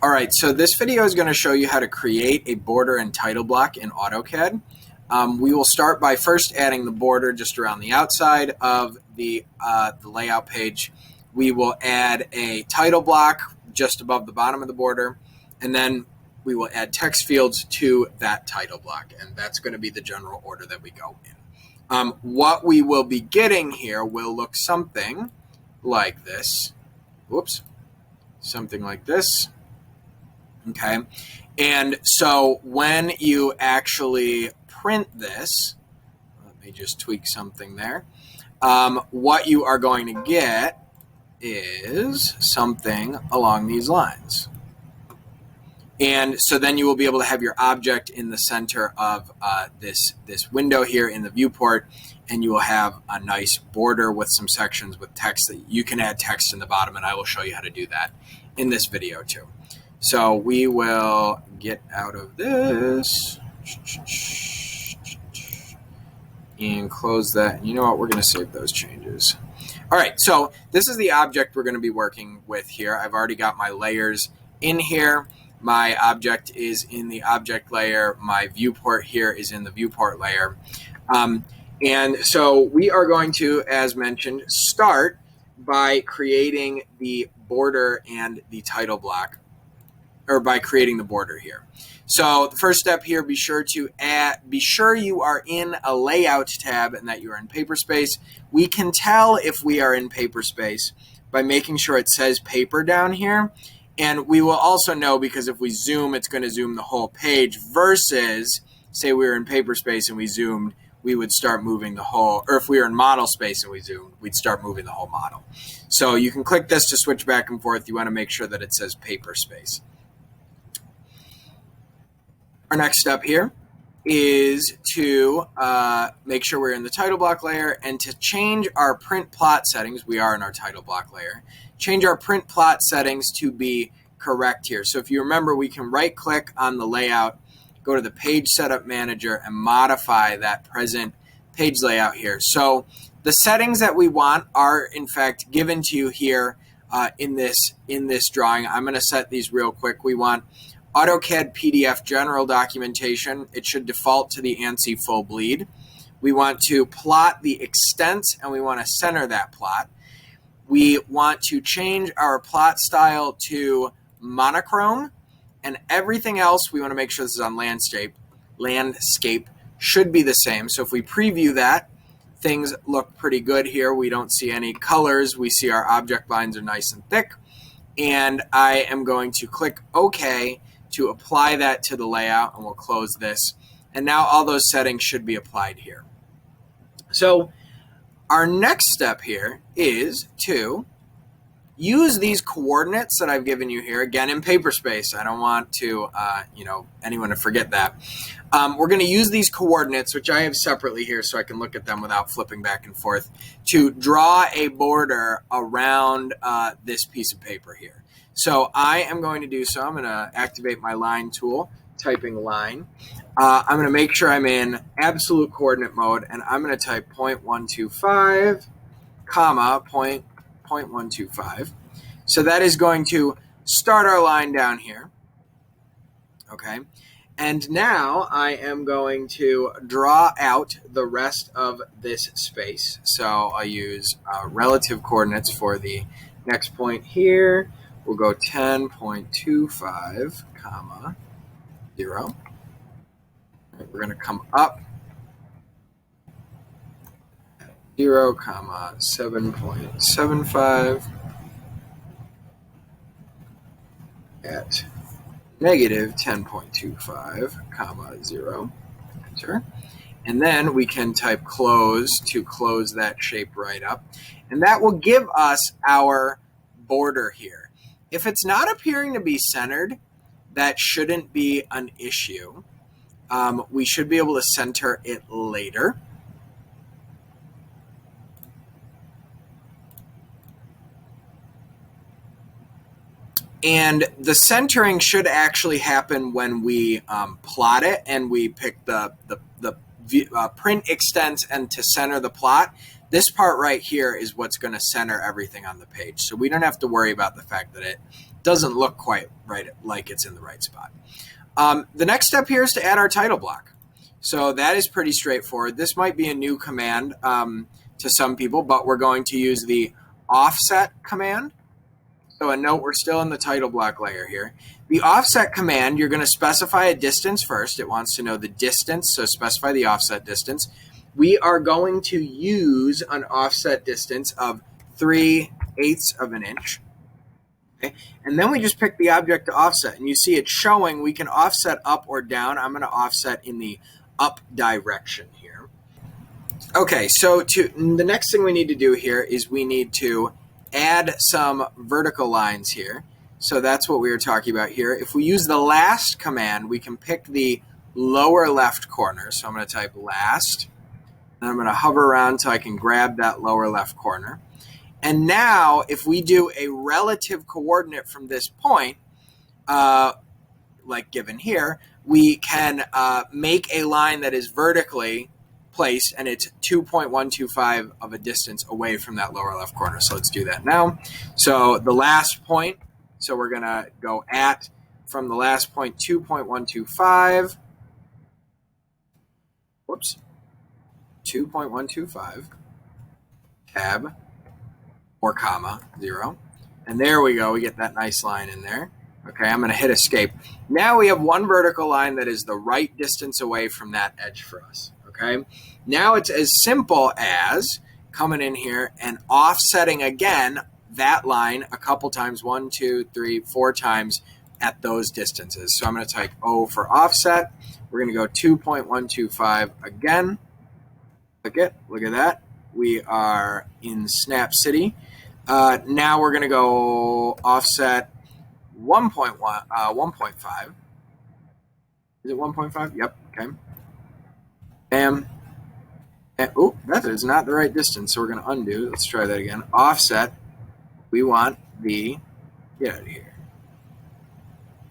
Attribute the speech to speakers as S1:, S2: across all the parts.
S1: All right, so this video is going to show you how to create a border and title block in AutoCAD. We will start by first adding the border just around the outside of the layout page. We will add a title block just above the bottom of the border, and then we will add text fields to that title block, and that's going to be the general order that we go in. What we will be getting here will look something like this. Whoops, something like this. Okay, and so when you actually print this, let me just tweak something there. What you are going to get is something along these lines. And so then you will be able to have your object in the center of this window here in the viewport, and you will have a nice border with some sections with text that you can add text in the bottom, and I will show you how to do that in this video too. So we will get out of this and close that. And you know what? We're going to save those changes. All right, so this is the object we're going to be working with here. I've already got my layers in here. My object is in the object layer. My viewport here is in the viewport layer. And so we are going to, as mentioned, start by creating the border and the title block, or by creating the border here. So the first step here, be sure you are in a layout tab and that you are in Paperspace. We can tell if we are in Paperspace by making sure it says paper down here. And we will also know, because if we zoom, it's going to zoom the whole page, versus say we were in Paperspace and we zoomed, we would start moving the whole, or if we were in Modelspace and we zoomed, we'd start moving the whole model. So you can click this to switch back and forth. You want to make sure that it says Paperspace. Our next step here is to make sure we're in the title block layer, and to change our print plot settings, we are in our title block layer, change our print plot settings to be correct here. So if you remember, we can right click on the layout, go to the page setup manager, and modify that present page layout here. So the settings that we want are in fact given to you here in this drawing. I'm going to set these real quick. We want AutoCAD PDF general documentation. It should default to the ANSI full bleed. We want to plot the extents, and we want to center that plot. We want to change our plot style to monochrome, and everything else, we want to make sure this is on landscape. Landscape should be the same. So if we preview that, things look pretty good here. We don't see any colors. We see our object lines are nice and thick. And I am going to click OK to apply that to the layout, and we'll close this. And now all those settings should be applied here. So our next step here is to use these coordinates that I've given you here, again in Paperspace. I don't want to, anyone to forget that. We're going to use these coordinates, which I have separately here so I can look at them without flipping back and forth, to draw a border around this piece of paper here. So I am going to do so. I'm going to activate my line tool, typing line. I'm going to make sure I'm in absolute coordinate mode, and I'm going to type 0.125, comma, 0.125. So that is going to start our line down here. Okay. And now I am going to draw out the rest of this space. So I'll use relative coordinates for the next point here. We'll go 10.25, comma, 0. Right, we're going to come up 0, comma, 7.75 at negative 10.25, comma, 0. Enter. And then we can type close to close that shape right up. And that will give us our border here. If it's not appearing to be centered, that shouldn't be an issue. We should be able to center it later. And the centering should actually happen when we plot it and we pick the print extents and to center the plot. This part right here is what's going to center everything on the page. So we don't have to worry about the fact that it doesn't look quite right, like it's in the right spot. The next step here is to add our title block. So that is pretty straightforward. This might be a new command to some people, but we're going to use the offset command. So a note, we're still in the title block layer here. The offset command, you're going to specify a distance first. It wants to know the distance, so specify the offset distance. We are going to use an offset distance of 3/8 of an inch. Okay? And then we just pick the object to offset, and you see it's showing we can offset up or down. I'm going to offset in the up direction here. Okay, so the next thing we need to do here is we need to add some vertical lines here. So that's what we were talking about here. If we use the last command, we can pick the lower left corner. So I'm going to type last, and I'm going to hover around until I can grab that lower left corner. And now if we do a relative coordinate from this point, like given here, we can make a line that is vertically placed, and it's 2.125 of a distance away from that lower left corner. So let's do that now. So the last point, so we're going to go at, from the last point, 2.125. Whoops. 2.125, tab, or comma, 0. And there we go. We get that nice line in there. Okay, I'm going to hit escape. Now we have one vertical line that is the right distance away from that edge for us. Okay, now it's as simple as coming in here and offsetting again that line a couple times, 1, 2, 3, 4 times at those distances. So I'm going to type O for offset. We're going to go 2.125 again. Click it. Look at that. We are in Snap City. Now we're going to go offset 1.5. Is it 1.5? Yep. Okay. Bam. And, oh, that is not the right distance, so we're going to undo. Let's try that again. Offset. We want the, get out of here.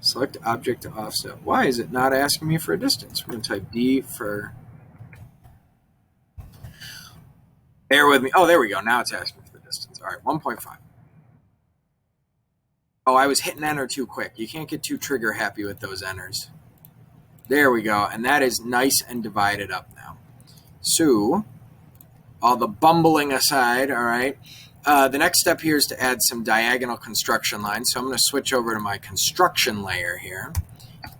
S1: Select object to offset. Why is it not asking me for a distance? We're going to type D for, bear with me. Oh, there we go. Now it's asking for the distance. All right, 1.5. Oh, I was hitting enter too quick. You can't get too trigger happy with those enters. There we go. And that is nice and divided up now. So, all the bumbling aside, all right, the next step here is to add some diagonal construction lines. So I'm going to switch over to my construction layer here.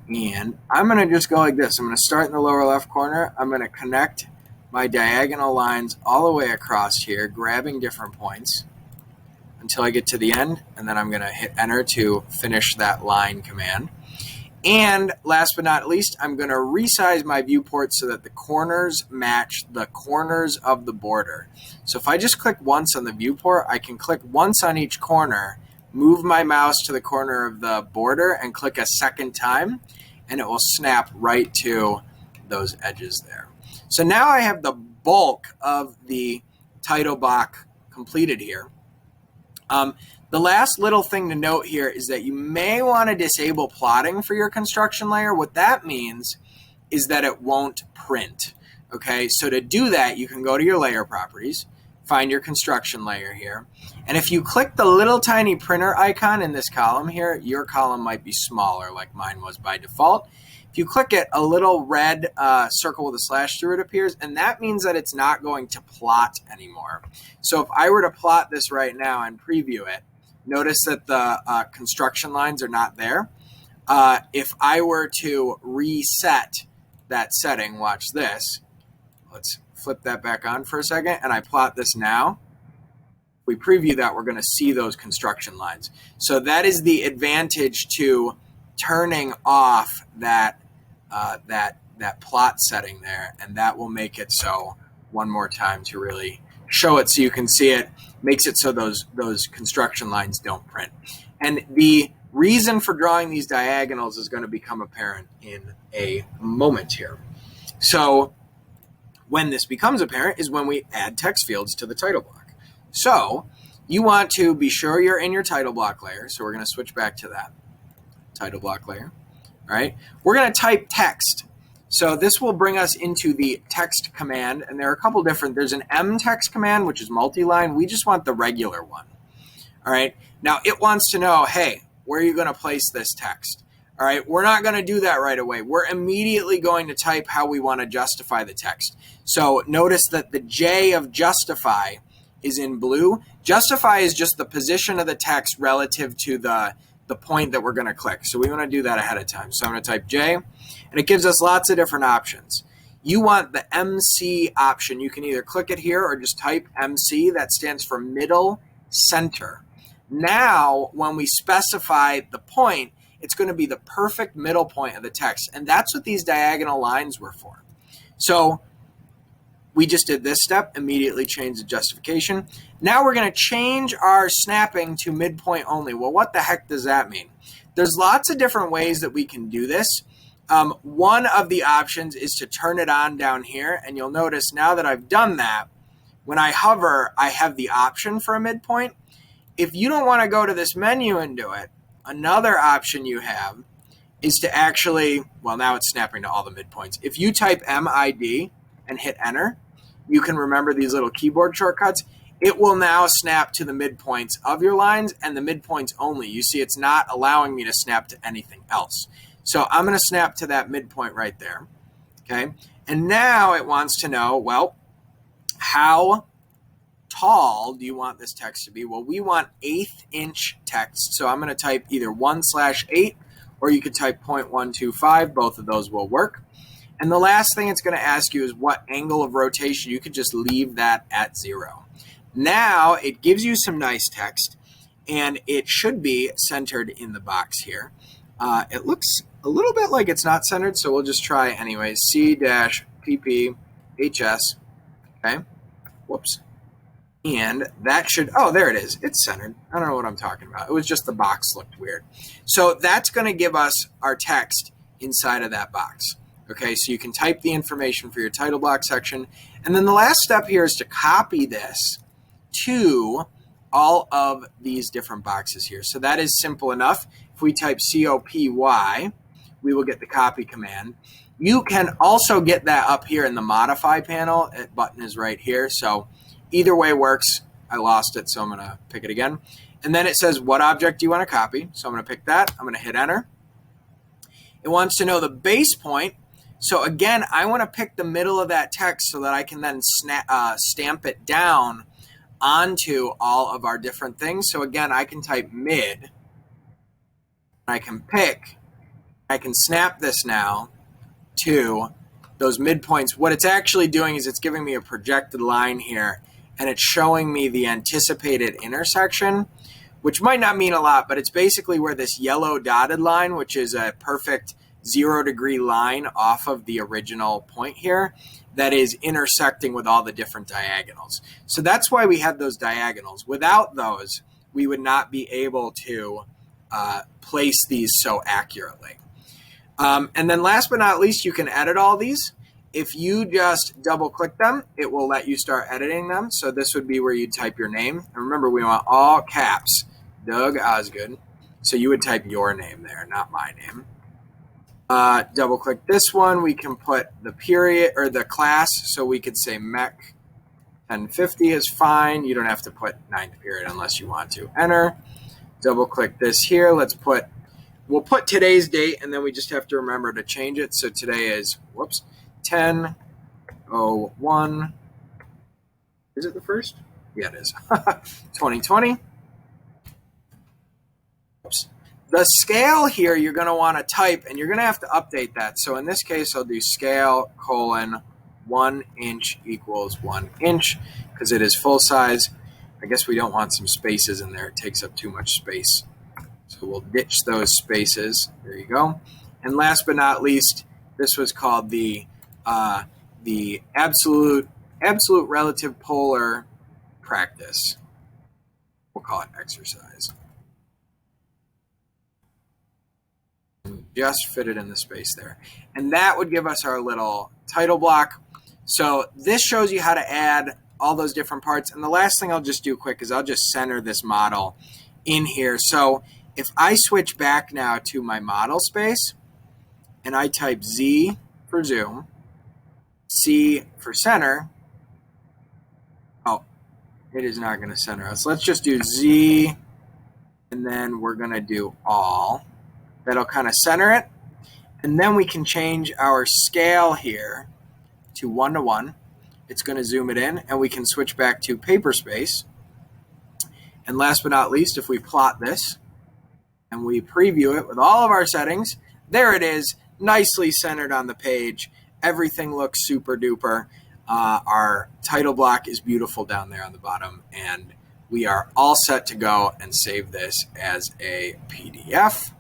S1: And I'm going to just go like this. I'm going to start in the lower left corner. I'm going to connect my diagonal lines all the way across here, grabbing different points until I get to the end. And then I'm going to hit enter to finish that line command. And last but not least, I'm going to resize my viewport so that the corners match the corners of the border. So if I just click once on the viewport, I can click once on each corner, move my mouse to the corner of the border, and click a second time, and it will snap right to those edges there. So now I have the bulk of the title block completed here. The last little thing to note here is that you may want to disable plotting for your construction layer. What that means is that it won't print. Okay, so to do that, you can go to your layer properties, find your construction layer here, and if you click the little tiny printer icon in this column here, your column might be smaller like mine was by default. If you click it, a little red circle with a slash through it appears, and that means that it's not going to plot anymore. So if I were to plot this right now and preview it, notice that the construction lines are not there. If I were to reset that setting, watch this. Let's flip that back on for a second, and I plot this now. If we preview that, we're going to see those construction lines. So that is the advantage to turning off that that plot setting there, and that will make it so, one more time to really show it so you can see it, makes it so those construction lines don't print. And the reason for drawing these diagonals is going to become apparent in a moment here. So when this becomes apparent is when we add text fields to the title block. So you want to be sure you're in your title block layer. So we're going to switch back to that title block layer. All right. We're going to type text. So this will bring us into the text command, and there are a couple different, there's an M text command, which is multi-line. We just want the regular one. All right. Now it wants to know, hey, where you're going to place this text. All right, we're not going to do that right away. We're immediately going to type how we want to justify the text. So notice that the J of justify is in blue. Justify is just the position of the text relative to the point that we're going to click. So we want to do that ahead of time. So I'm going to type J, and it gives us lots of different options. You want the MC option. You can either click it here or just type MC. That stands for middle center. Now, when we specify the point, it's going to be the perfect middle point of the text. And that's what these diagonal lines were for. So we just did this step, immediately change the justification. Now we're going to change our snapping to midpoint only. Well, what the heck does that mean? There's lots of different ways that we can do this. One of the options is to turn it on down here. And you'll notice now that I've done that, when I hover, I have the option for a midpoint. If you don't want to go to this menu and do it, another option you have is to actually, well, now it's snapping to all the midpoints. If you type MID and hit enter, you can remember these little keyboard shortcuts. It will now snap to the midpoints of your lines and the midpoints only. You see, it's not allowing me to snap to anything else. So I'm going to snap to that midpoint right there. Okay. And now it wants to know, well, how tall do you want this text to be? Well, we want 1/8 inch text. So I'm going to type either 1/8 or you could type 0.125. Both of those will work. And the last thing it's going to ask you is what angle of rotation. You could just leave that at 0. Now it gives you some nice text and it should be centered in the box here. It looks a little bit like it's not centered, so we'll just try anyway. C-PPHS. Okay. Whoops. And that should, oh, there it is. It's centered. I don't know what I'm talking about. It was just the box looked weird. So that's going to give us our text inside of that box. Okay, so you can type the information for your title block section. And then the last step here is to copy this to all of these different boxes here. So that is simple enough. If we type COPY, we will get the copy command. You can also get that up here in the modify panel. That button is right here. So either way works. I lost it, so I'm going to pick it again. And then it says, what object do you want to copy? So I'm going to pick that. I'm going to hit enter. It wants to know the base point. So again, I want to pick the middle of that text so that I can then stamp it down onto all of our different things. So again, I can type mid. I can pick. I can snap this now to those midpoints. What it's actually doing is it's giving me a projected line here, and it's showing me the anticipated intersection, which might not mean a lot, but it's basically where this yellow dotted line, which is a perfect 0-degree line off of the original point here, that is intersecting with all the different diagonals. So that's why we have those diagonals. Without those, we would not be able to place these so accurately. And then last but not least, you can edit all these. If you just double click them, it will let you start editing them. So this would be where you type your name. And remember, we want all caps, Doug Osgood. So you would type your name there, not my name. Double click this one. We can put the period or the class. So we could say MEC 1050 is fine. You don't have to put 9th period unless you want to. Enter. Double click this here. We'll put today's date, and then we just have to remember to change it. So today is, 10/01. Is it the first? Yeah, it is. 2020. Oops. The scale here, you're going to want to type, and you're going to have to update that. So in this case, I'll do scale : 1 inch equals 1 inch because it is full size. I guess we don't want some spaces in there. It takes up too much space. So we'll ditch those spaces. There you go. And last but not least, this was called the absolute relative polar practice. We'll call it exercise. Just fit it in the space there. And that would give us our little title block. So this shows you how to add all those different parts. And the last thing I'll just do quick is I'll just center this model in here. So if I switch back now to my Modelspace and I type Z for zoom, C for center, oh, it is not going to center us. Let's just do Z and then we're going to do all. That'll kind of center it. And then we can change our scale here to 1:1. It's going to zoom it in, and we can switch back to Paperspace. And last but not least, if we plot this and we preview it with all of our settings, there it is, nicely centered on the page. Everything looks super duper. Our title block is beautiful down there on the bottom, and we are all set to go and save this as a PDF.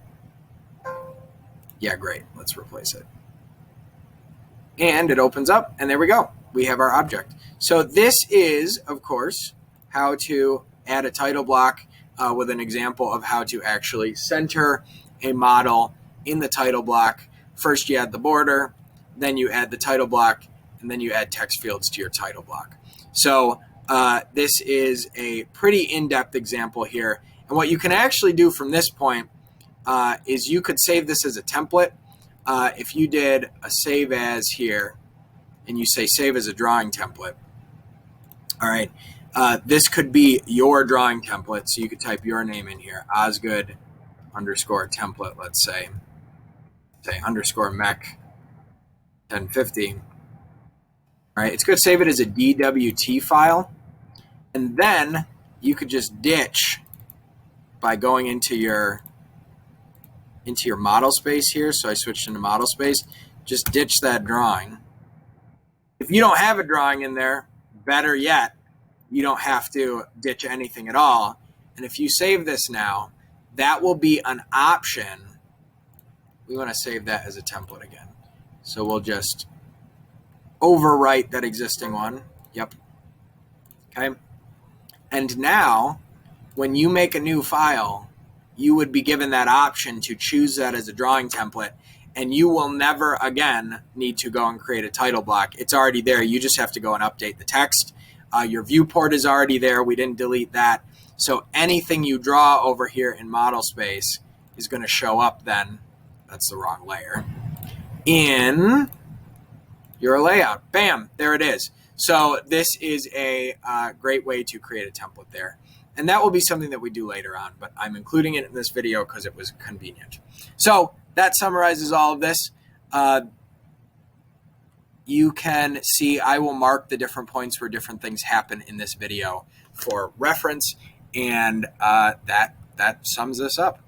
S1: Yeah, great. Let's replace it. And it opens up, and there we go. We have our object. So this is, of course, how to add a title block with an example of how to actually center a model in the title block. First, you add the border, then you add the title block, and then you add text fields to your title block. So this is a pretty in-depth example here. And what you can actually do from this point is you could save this as a template. If you did a save as here, and you say save as a drawing template, all right, this could be your drawing template. So you could type your name in here, Osgood underscore template, let's say underscore mech 1050. All right, it's good to save it as a DWT file. And then you could just ditch by going into your Modelspace here. So I switched into Modelspace. Just ditch that drawing. If you don't have a drawing in there, better yet, you don't have to ditch anything at all. And if you save this now, that will be an option. We want to save that as a template again. So we'll just overwrite that existing one. Yep. Okay. And now, when you make a new file, you would be given that option to choose that as a drawing template, and you will never again need to go and create a title block. It's already there. You just have to go and update the text. Your viewport is already there. We didn't delete that. So anything you draw over here in Modelspace is going to show up then. That's the wrong layer. In your layout. Bam, there it is. So this is a great way to create a template there. And that will be something that we do later on, but I'm including it in this video because it was convenient. So that summarizes all of this. You can see I will mark the different points where different things happen in this video for reference, and that sums this up.